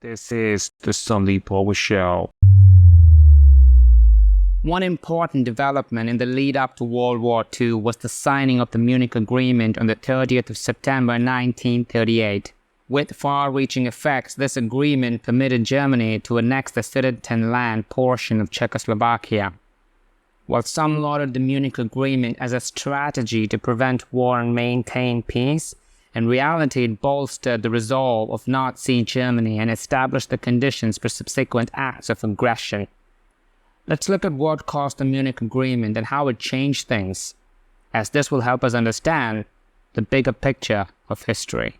This is the Sundeep Show. One important development in the lead up to World War II was the signing of the Munich Agreement on the 30th of September 1938. With far-reaching effects, this agreement permitted Germany to annex the Sudetenland portion of Czechoslovakia. While some lauded the Munich Agreement as a strategy to prevent war and maintain peace, in reality it bolstered the resolve of Nazi Germany and established the conditions for subsequent acts of aggression. Let's look at what caused the Munich Agreement and how it changed things, as this will help us understand the bigger picture of history.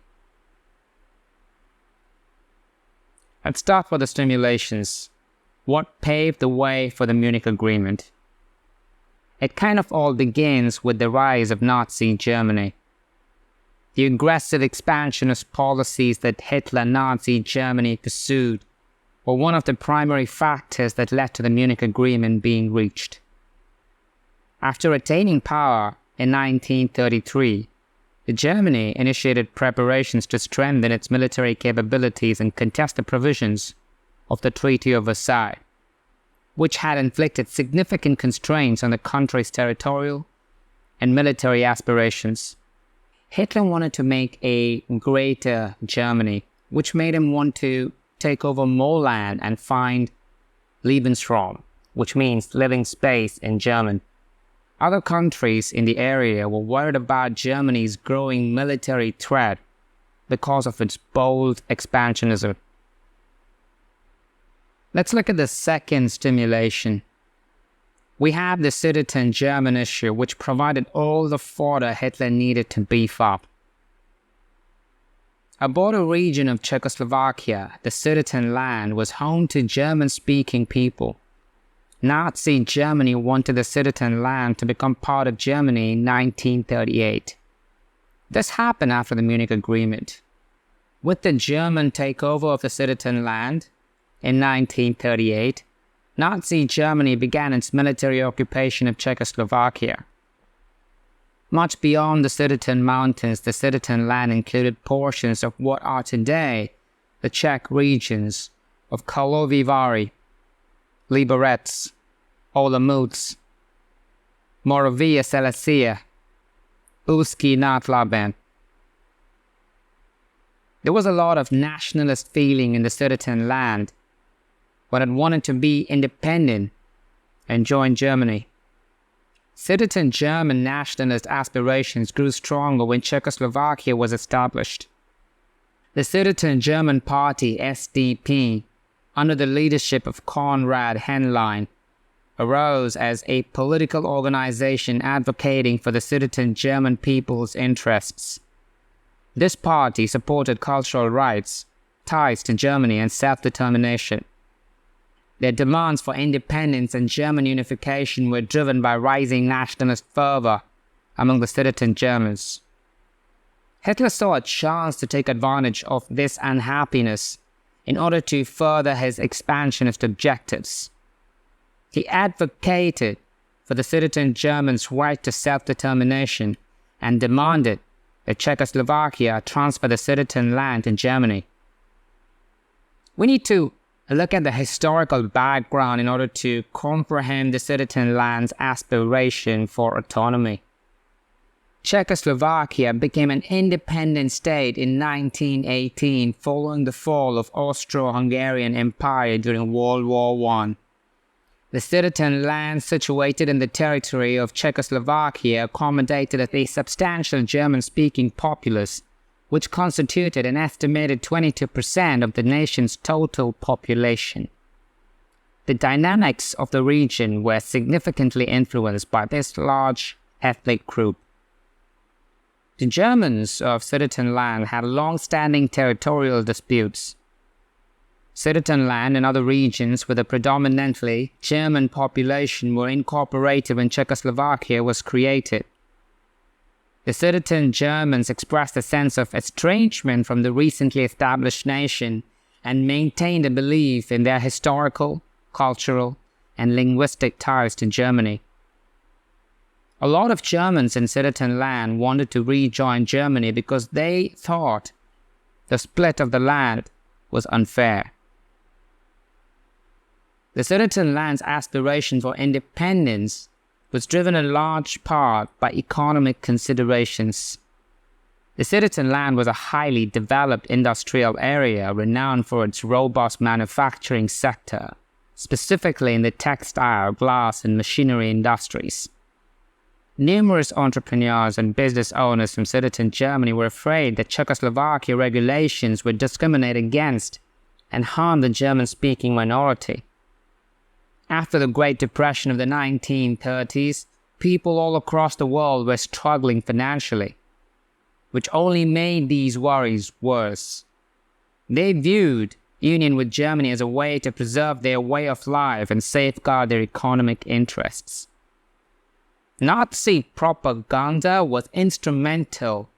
Let's start with the stimulations. What paved the way for the Munich Agreement? It kind of all begins with the rise of Nazi Germany. The aggressive expansionist policies that Hitler-Nazi Germany pursued were one of the primary factors that led to the Munich Agreement being reached. After attaining power in 1933, Germany initiated preparations to strengthen its military capabilities and contest the provisions of the Treaty of Versailles, which had inflicted significant constraints on the country's territorial and military aspirations. Hitler wanted to make a greater Germany, which made him want to take over more land and find Lebensraum, which means living space in German. Other countries in the area were worried about Germany's growing military threat because of its bold expansionism. Let's look at the second stimulation. We have the Sudeten German issue, which provided all the fodder Hitler needed to beef up. A border region of Czechoslovakia, the Sudetenland, was home to German-speaking people. Nazi Germany wanted the Sudetenland to become part of Germany in 1938. This happened after the Munich Agreement. With the German takeover of the Sudetenland in 1938, Nazi Germany began its military occupation of Czechoslovakia. Much beyond the Sudeten Mountains, the Sudetenland included portions of what are today the Czech regions of Karlovy Vary, Liberec, Olomouc, Moravia Silesia, Ústí nad Labem. There was a lot of nationalist feeling in the Sudetenland, but it wanted to be independent and join Germany. Sudeten German nationalist aspirations grew stronger when Czechoslovakia was established. The Sudeten German Party, SDP, under the leadership of Konrad Henlein, arose as a political organization advocating for the Sudeten German people's interests. This party supported cultural rights, ties to Germany, and self-determination. Their demands for independence and German unification were driven by rising nationalist fervor among the Sudeten Germans. Hitler saw a chance to take advantage of this unhappiness in order to further his expansionist objectives. He advocated for the Sudeten Germans' right to self-determination and demanded that Czechoslovakia transfer the Sudetenland to Germany. We need to look at the historical background in order to comprehend the Sudetenland's aspiration for autonomy. Czechoslovakia became an independent state in 1918 following the fall of Austro-Hungarian Empire during World War I. The Sudetenland, situated in the territory of Czechoslovakia, accommodated a substantial German-speaking populace, which constituted an estimated 22% of the nation's total population. The dynamics of the region were significantly influenced by this large ethnic group. The Germans of Sudetenland had long-standing territorial disputes. Sudetenland and other regions with a predominantly German population were incorporated when Czechoslovakia was created. The Sudeten Germans expressed a sense of estrangement from the recently established nation and maintained a belief in their historical, cultural, and linguistic ties to Germany. A lot of Germans in Sudetenland wanted to rejoin Germany because they thought the split of the land was unfair. The Sudetenland's aspiration for independence was driven in large part by economic considerations. The Sudetenland was a highly developed industrial area renowned for its robust manufacturing sector, specifically in the textile, glass, and machinery industries. Numerous entrepreneurs and business owners from Sudeten Germany were afraid that Czechoslovakia regulations would discriminate against and harm the German-speaking minority. After the Great Depression of the 1930s, people all across the world were struggling financially, which only made these worries worse. They viewed union with Germany as a way to preserve their way of life and safeguard their economic interests. Nazi propaganda was instrumental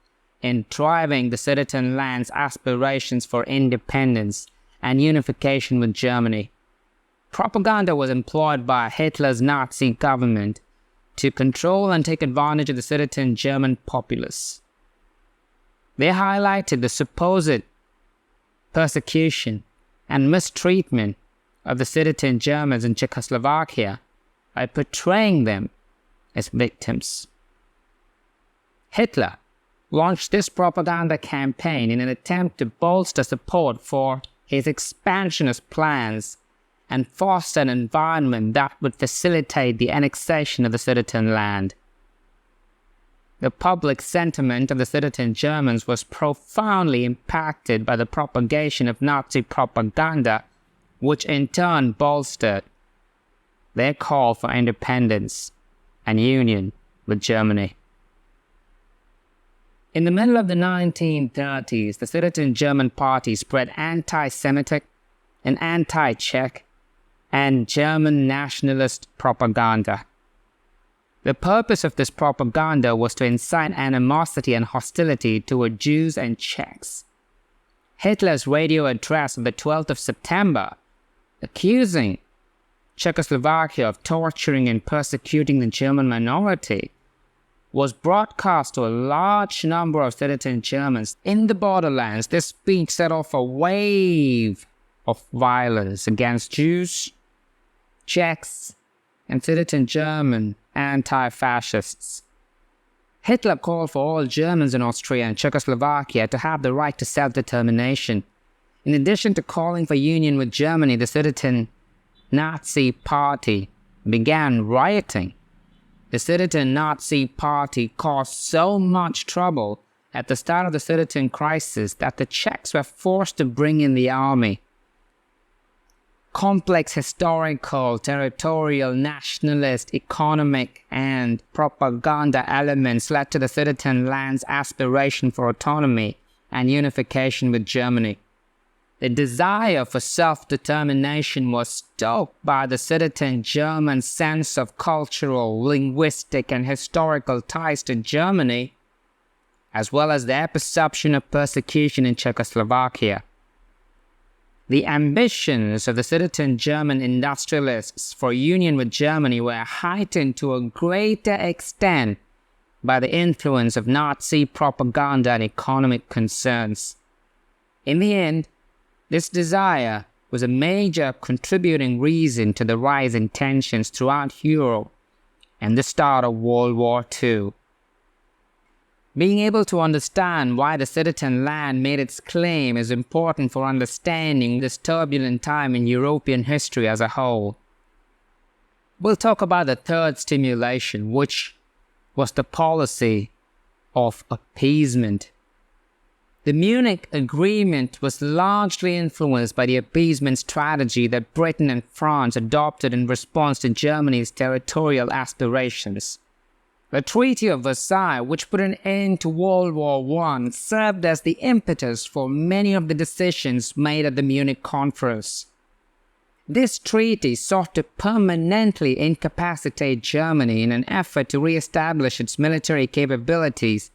in driving the Sudetenland's aspirations for independence and unification with Germany. Propaganda was employed by Hitler's Nazi government to control and take advantage of the Sudeten German populace. They highlighted the supposed persecution and mistreatment of the Sudeten Germans in Czechoslovakia by portraying them as victims. Hitler launched this propaganda campaign in an attempt to bolster support for his expansionist plans and foster an environment that would facilitate the annexation of the Sudetenland. The public sentiment of the Sudeten Germans was profoundly impacted by the propagation of Nazi propaganda, which in turn bolstered their call for independence and union with Germany. In the middle of the 1930s, the Sudeten German party spread anti-Semitic and anti-Czech and German nationalist propaganda. The purpose of this propaganda was to incite animosity and hostility toward Jews and Czechs. Hitler's radio address of the 12th of September, accusing Czechoslovakia of torturing and persecuting the German minority, was broadcast to a large number of Sudeten Germans in the borderlands. This speech set off a wave of violence against Jews, Czechs, and Sudeten German anti-fascists. Hitler called for all Germans in Austria and Czechoslovakia to have the right to self-determination. In addition to calling for union with Germany, the Sudeten Nazi Party began rioting. The Sudeten Nazi Party caused so much trouble at the start of the Sudeten crisis that the Czechs were forced to bring in the army. Complex historical, territorial, nationalist, economic, and propaganda elements led to the Sudetenland's aspiration for autonomy and unification with Germany. The desire for self-determination was stoked by the Sudeten German sense of cultural, linguistic, and historical ties to Germany, as well as their perception of persecution in Czechoslovakia. The ambitions of the Sudeten German industrialists for union with Germany were heightened to a greater extent by the influence of Nazi propaganda and economic concerns. In the end, this desire was a major contributing reason to the rise in tensions throughout Europe and the start of World War II. Being able to understand why the Sudetenland made its claim is important for understanding this turbulent time in European history as a whole. We'll talk about the third stimulation, which was the policy of appeasement. The Munich Agreement was largely influenced by the appeasement strategy that Britain and France adopted in response to Germany's territorial aspirations. The Treaty of Versailles, which put an end to World War I, served as the impetus for many of the decisions made at the Munich Conference. This treaty sought to permanently incapacitate Germany in an effort to re-establish its military capabilities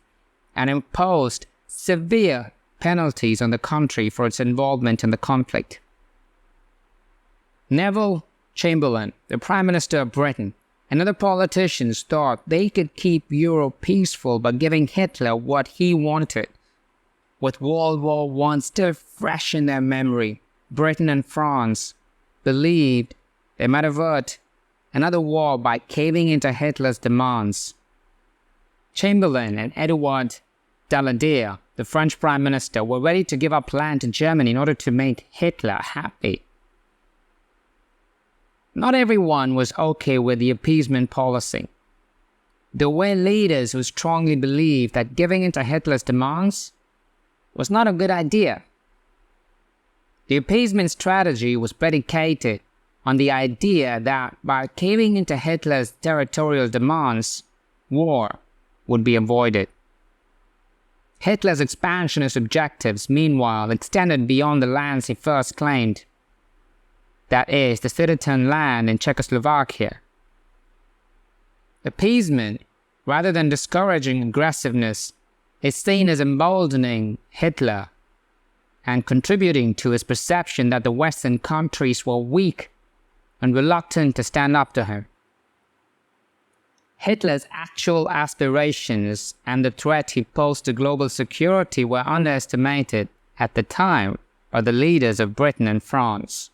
and imposed severe penalties on the country for its involvement in the conflict. Neville Chamberlain, the Prime Minister of Britain, and other politicians thought they could keep Europe peaceful by giving Hitler what he wanted. With World War I still fresh in their memory, Britain and France believed they might avert another war by caving into Hitler's demands. Chamberlain and Edouard Daladier, the French Prime Minister, were ready to give up land to Germany in order to make Hitler happy. Not everyone was okay with the appeasement policy. There were leaders who strongly believed that giving in to Hitler's demands was not a good idea. The appeasement strategy was predicated on the idea that by caving into Hitler's territorial demands, war would be avoided. Hitler's expansionist objectives, meanwhile, extended beyond the lands he first claimed, that is, the Sudetenland in Czechoslovakia. Appeasement, rather than discouraging aggressiveness, is seen as emboldening Hitler and contributing to his perception that the Western countries were weak and reluctant to stand up to him. Hitler's actual aspirations and the threat he posed to global security were underestimated at the time by the leaders of Britain and France.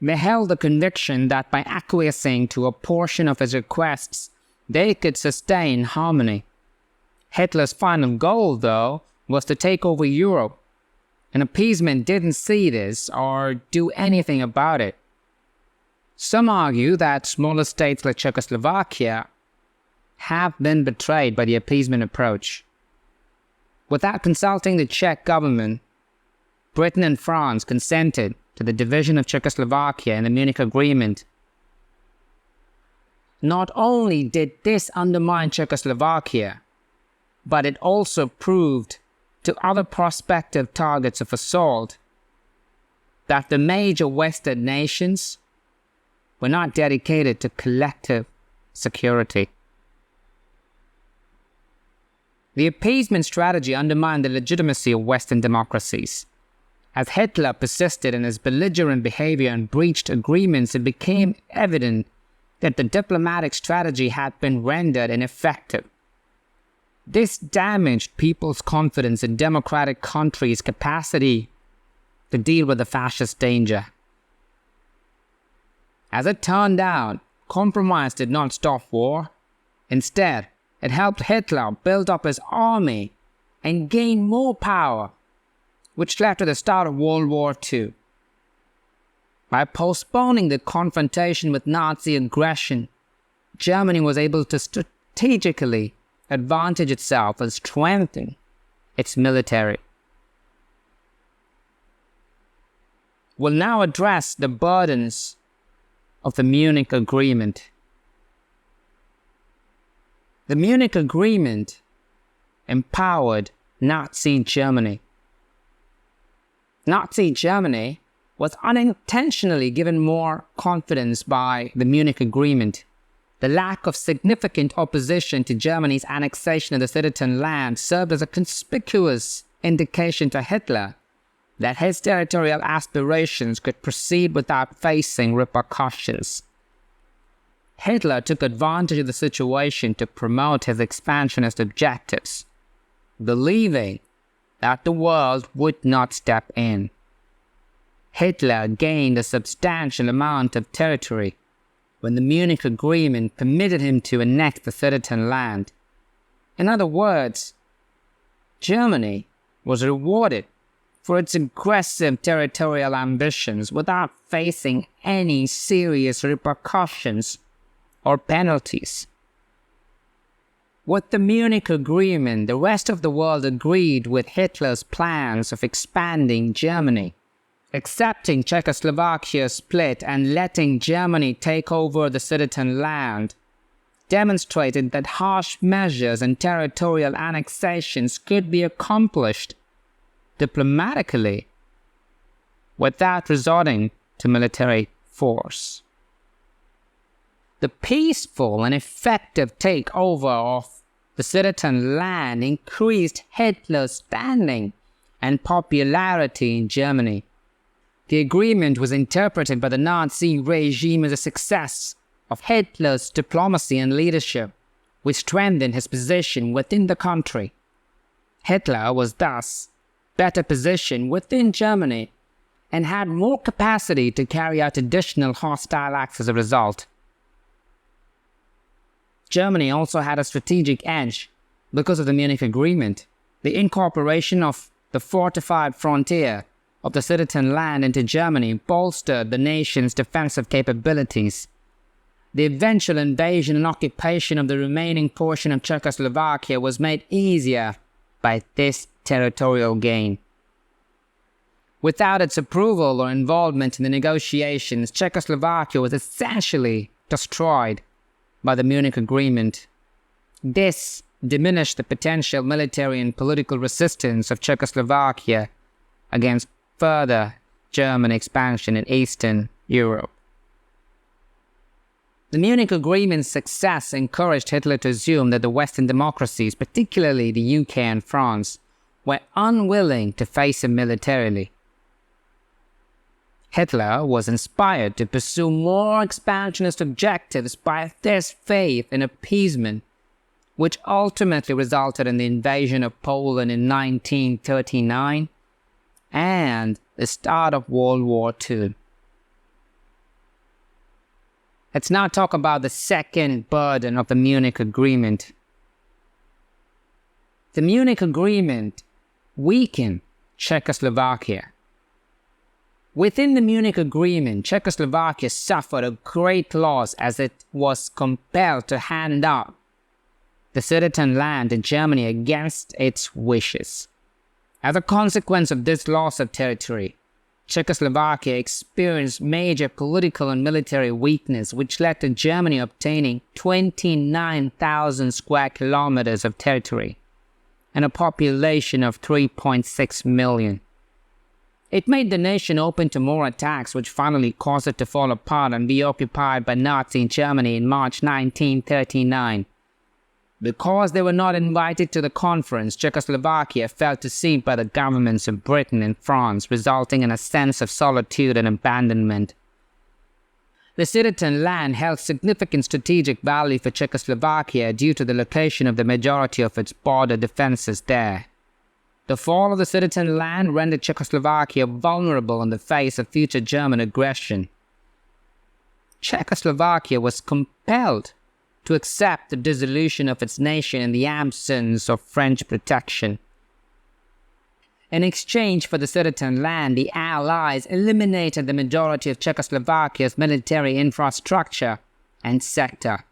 They held the conviction that by acquiescing to a portion of his requests, they could sustain harmony. Hitler's final goal, though, was to take over Europe, and appeasement didn't see this or do anything about it. Some argue that smaller states like Czechoslovakia have been betrayed by the appeasement approach. Without consulting the Czech government, Britain and France consented to the division of Czechoslovakia in the Munich Agreement. Not only did this undermine Czechoslovakia, but it also proved to other prospective targets of assault that the major Western nations were not dedicated to collective security. The appeasement strategy undermined the legitimacy of Western democracies. As Hitler persisted in his belligerent behavior and breached agreements, it became evident that the diplomatic strategy had been rendered ineffective. This damaged people's confidence in democratic countries' capacity to deal with the fascist danger. As it turned out, compromise did not stop war. Instead, it helped Hitler build up his army and gain more power, which led to the start of World War II. By postponing the confrontation with Nazi aggression, Germany was able to strategically advantage itself and strengthen its military. We'll now address the burdens of the Munich Agreement. The Munich Agreement empowered Nazi Germany. Nazi Germany was unintentionally given more confidence by the Munich Agreement. The lack of significant opposition to Germany's annexation of the Sudetenland served as a conspicuous indication to Hitler that his territorial aspirations could proceed without facing repercussions. Hitler took advantage of the situation to promote his expansionist objectives, believing that the world would not step in. Hitler gained a substantial amount of territory when the Munich Agreement permitted him to annex the Sudetenland. In other words, Germany was rewarded for its aggressive territorial ambitions without facing any serious repercussions or penalties. With the Munich Agreement, the rest of the world agreed with Hitler's plans of expanding Germany. Accepting Czechoslovakia's split and letting Germany take over the Sudetenland demonstrated that harsh measures and territorial annexations could be accomplished diplomatically without resorting to military force. The peaceful and effective takeover of the Sudetenland increased Hitler's standing and popularity in Germany. The agreement was interpreted by the Nazi regime as a success of Hitler's diplomacy and leadership, which strengthened his position within the country. Hitler was thus better position within Germany and had more capacity to carry out additional hostile acts as a result. Germany also had a strategic edge because of the Munich Agreement. The incorporation of the fortified frontier of the Sudetenland into Germany bolstered the nation's defensive capabilities. The eventual invasion and occupation of the remaining portion of Czechoslovakia was made easier by this territorial gain. Without its approval or involvement in the negotiations, Czechoslovakia was essentially destroyed by the Munich Agreement. This diminished the potential military and political resistance of Czechoslovakia against further German expansion in Eastern Europe. The Munich Agreement's success encouraged Hitler to assume that the Western democracies, particularly the UK and France, were unwilling to face him militarily. Hitler was inspired to pursue more expansionist objectives by this faith in appeasement, which ultimately resulted in the invasion of Poland in 1939 and the start of World War II. Let's now talk about the second burden of the Munich Agreement. The Munich Agreement weakened Czechoslovakia. Within the Munich Agreement, Czechoslovakia suffered a great loss as it was compelled to hand up the Sudetenland to Germany against its wishes. As a consequence of this loss of territory, Czechoslovakia experienced major political and military weakness, which led to Germany obtaining 29,000 square kilometers of territory and a population of 3.6 million. It made the nation open to more attacks, which finally caused it to fall apart and be occupied by Nazi Germany in March 1939. Because they were not invited to the conference, Czechoslovakia felt deceived by the governments of Britain and France, resulting in a sense of solitude and abandonment. The Sudetenland held significant strategic value for Czechoslovakia due to the location of the majority of its border defenses there. The fall of the Sudetenland rendered Czechoslovakia vulnerable in the face of future German aggression. Czechoslovakia was compelled to accept the dissolution of its nation in the absence of French protection. In exchange for the Sudetenland, the Allies eliminated the majority of Czechoslovakia's military infrastructure and sector.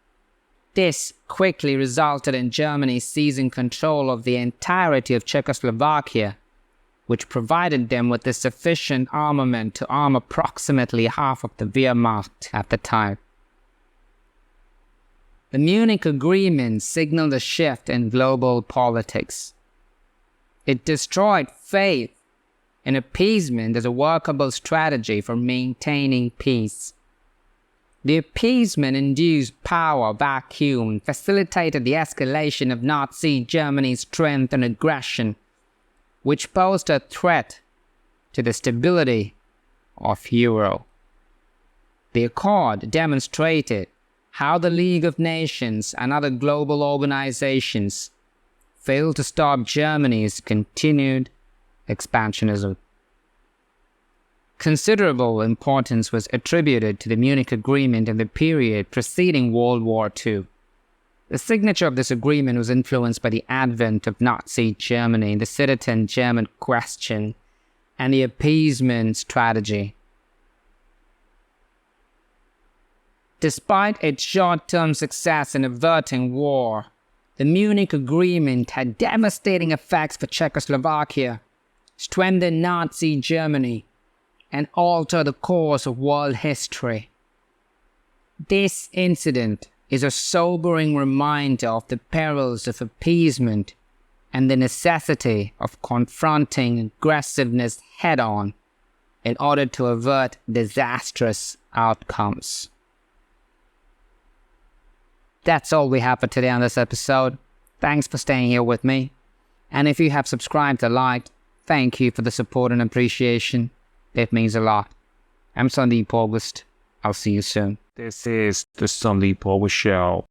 This quickly resulted in Germany seizing control of the entirety of Czechoslovakia, which provided them with the sufficient armament to arm approximately half of the Wehrmacht at the time. The Munich Agreement signaled a shift in global politics. It destroyed faith in appeasement as a workable strategy for maintaining peace. The appeasement-induced power vacuum facilitated the escalation of Nazi Germany's strength and aggression, which posed a threat to the stability of Europe. The accord demonstrated how the League of Nations and other global organizations failed to stop Germany's continued expansionism. Considerable importance was attributed to the Munich Agreement in the period preceding World War II. The signature of this agreement was influenced by the advent of Nazi Germany, the Sudeten German question, and the appeasement strategy. Despite its short-term success in averting war, the Munich Agreement had devastating effects for Czechoslovakia, strengthened Nazi Germany, and altered the course of world history. This incident is a sobering reminder of the perils of appeasement and the necessity of confronting aggressiveness head-on in order to avert disastrous outcomes. That's all we have for today on this episode. Thanks for staying here with me. And if you have subscribed or liked, thank you for the support and appreciation. It means a lot. I'm Sundeep. I'll see you soon. This is the Sundeep Show.